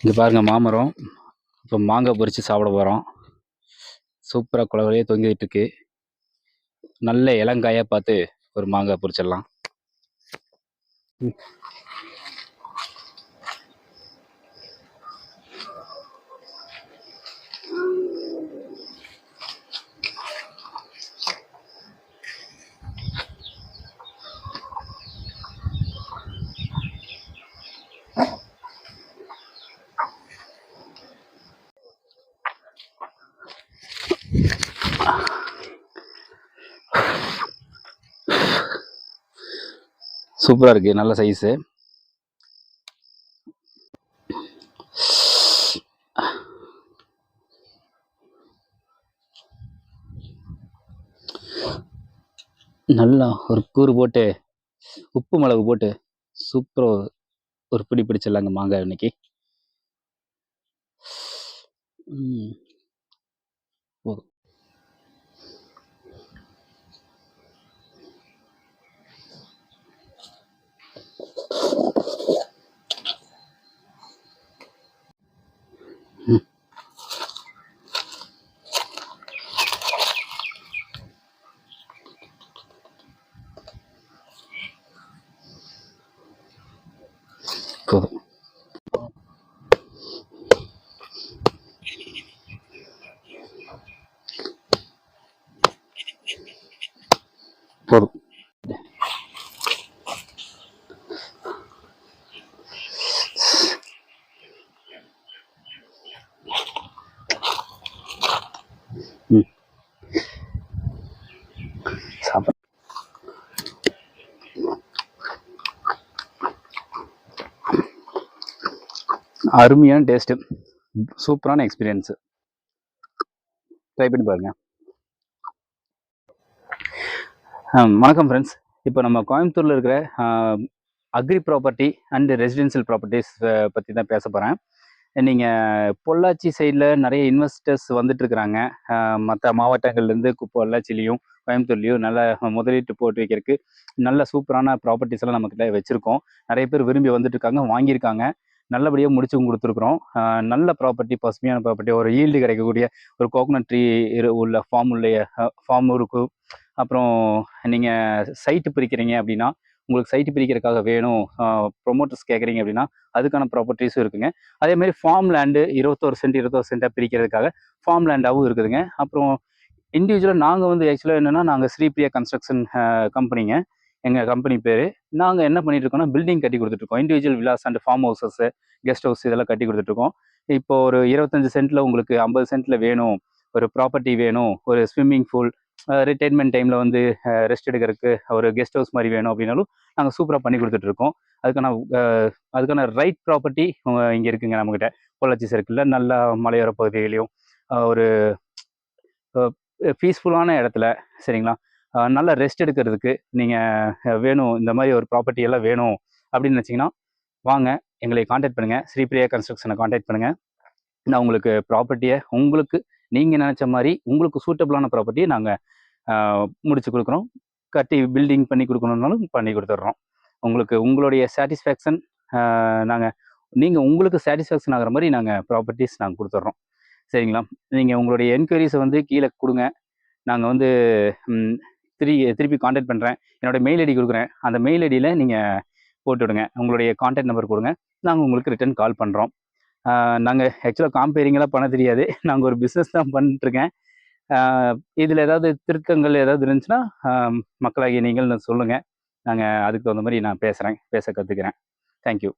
இங்கே பாருங்க மாமரம். இப்போ மாங்காய் பறித்து சாப்பிட போகிறோம். சூப்பராக குலகுலையே தொங்கிட்டு இருக்கு. நல்ல இளங்காயாக பார்த்து ஒரு மாங்காய் பறிச்சிடலாம். சூப்பராக இருக்குது, நல்ல சைஸு. நல்லா ஒரு கூறு போட்டு உப்பு மிளகு போட்டு சூப்பராக ஒரு பிடி பிடிச்சிடலாங்க மாங்காய் இன்னைக்கு. போதும். போதும். போதும். சாப்பிட அருமையான டேஸ்ட்டு, சூப்பரான எக்ஸ்பீரியன்ஸு. ட்ரை பண்ணி பாருங்க. வணக்கம் ஃப்ரெண்ட்ஸ். இப்போ நம்ம கோயம்புத்தூரில் இருக்கிற agri property and residential properties பற்றி தான் பேச போகிறேன். நீங்கள் பொள்ளாச்சி சைடில் நிறைய இன்வெஸ்டர்ஸ் வந்துட்டுருக்குறாங்க. மற்ற மாவட்டங்கள்லேருந்து பொள்ளாச்சிலையும் கோயம்புத்தூர்லேயும் நல்ல முதலீட்டு போட்டு வைக்கிறதுக்கு நல்ல சூப்பரான ப்ராப்பர்ட்டிஸ் எல்லாம் நம்மக்கிட்ட வச்சுருக்கோம். நிறைய பேர் விரும்பி வந்துட்டுருக்காங்க, வாங்கியிருக்காங்க. நல்லபடியாக முடிச்சு கொடுத்துருக்குறோம். நல்ல ப்ராப்பர்ட்டி, பசுமையான ப்ராப்பர்ட்டி, ஒரு ஈல்டு கிடைக்கக்கூடிய ஒரு கோகோனட் ட்ரீ உள்ள ஃபார்ம் இருக்கும். அப்புறம் நீங்கள் சைட்டு பிரிக்கிறீங்க அப்படின்னா, உங்களுக்கு சைட்டு பிரிக்கிறதுக்காக வேணும், ப்ரொமோட்டர்ஸ் கேட்குறீங்க அப்படின்னா அதுக்கான ப்ராப்பர்ட்டிஸும் இருக்குங்க. அதேமாதிரி ஃபார்ம் லேண்டு 21 சென்ட்டாக பிரிக்கிறதுக்காக ஃபார்ம் லேண்டாகவும் இருக்குதுங்க. அப்புறம் இண்டிவிஜுவலாக நாங்கள் வந்து ஆக்சுவலாக என்னென்னா, நாங்கள் ஸ்ரீபிரியா கன்ஸ்ட்ரக்ஷன் கம்பெனிங்க. எங்கள் கம்பெனி பேர். நாங்கள் என்ன பண்ணிகிட்ருக்கோம்னா, பில்டிங் கட்டி கொடுத்துட்ருக்கோம். Individual villas and farm houses, guest house இதெல்லாம் கட்டி கொடுத்துட்ருக்கோம். இப்போ ஒரு 25 சென்ட்டில் உங்களுக்கு 50 சென்ட்டில் வேணும், ஒரு ப்ராப்பர்ட்டி வேணும், ஒரு ஸ்விம்மிங் பூல், ரிட்டைர்மெண்ட் டைமில் வந்து ரெஸ்ட் எடுக்கிறதுக்கு ஒரு கெஸ்ட் ஹவுஸ் மாதிரி வேணும் அப்படின்னாலும் நாங்கள் சூப்பராக பண்ணி கொடுத்துட்ருக்கோம். அதுக்கான ரைட் ப்ராப்பர்ட்டி இங்கே இருக்குங்க நம்மக்கிட்ட. பொள்ளாச்சி சர்க்கிளில் நல்லா மலையோர பகுதிகளையும் ஒரு பீஸ்ஃபுல்லான இடத்துல, சரிங்களா, நல்லா ரெஸ்ட் எடுக்கிறதுக்கு நீங்கள் வேணும், இந்த மாதிரி ஒரு ப்ராப்பர்ட்டி எல்லாம் வேணும் அப்படின்னு நினச்சிங்கன்னா வாங்க, எங்களை காண்டாக்ட் பண்ணுங்கள். ஸ்ரீபிரியா கன்ஸ்ட்ரக்ஷனை காண்டாக்ட் பண்ணுங்கள். நான் உங்களுக்கு ப்ராப்பர்ட்டியை உங்களுக்கு நீங்கள் நினச்ச மாதிரி உங்களுக்கு சூட்டபிளான ப்ராப்பர்ட்டியை நாங்கள் முடிச்சு கொடுக்குறோம். கட்டி பில்டிங் பண்ணி கொடுக்கணுன்னாலும் பண்ணி கொடுத்துட்றோம். உங்களுக்கு உங்களுடைய சாட்டிஸ்ஃபேக்ஷன் நீங்கள் உங்களுக்கு சாட்டிஸ்ஃபேக்ஷன் ஆகிற மாதிரி நாங்கள் ப்ராப்பர்ட்டிஸ் நாங்கள் கொடுத்துட்றோம், சரிங்களா. நீங்கள் உங்களுடைய என்கொயரிஸை வந்து கீழே கொடுங்க. நாங்கள் வந்து திருப்பி காண்டாக்ட் பண்ணுறேன். என்னோடய மெயில் ஐடி கொடுக்குறேன். அந்த மெயில் ஐடியில் நீங்கள் போட்டுவிடுங்க, உங்களுடைய காண்டாக்ட் நம்பர் கொடுங்க. நாங்கள் உங்களுக்கு ரிட்டன் கால் பண்ணுறோம். நாங்கள் ஆக்சுவலாக காம்பேரிங்கெல்லாம் பண்ண தெரியாது. நாங்கள் ஒரு பிஸ்னஸ் தான் பண்ணிட்டுருக்கேன். இதில் ஏதாவது திருத்தங்கள் ஏதாவது இருந்துச்சுன்னா மக்களாகிய நீங்கள் சொல்லுங்கள். நாங்கள் அதுக்கு தகுந்த மாதிரி நான் பேச கற்றுக்கிறேன். தேங்க்யூ.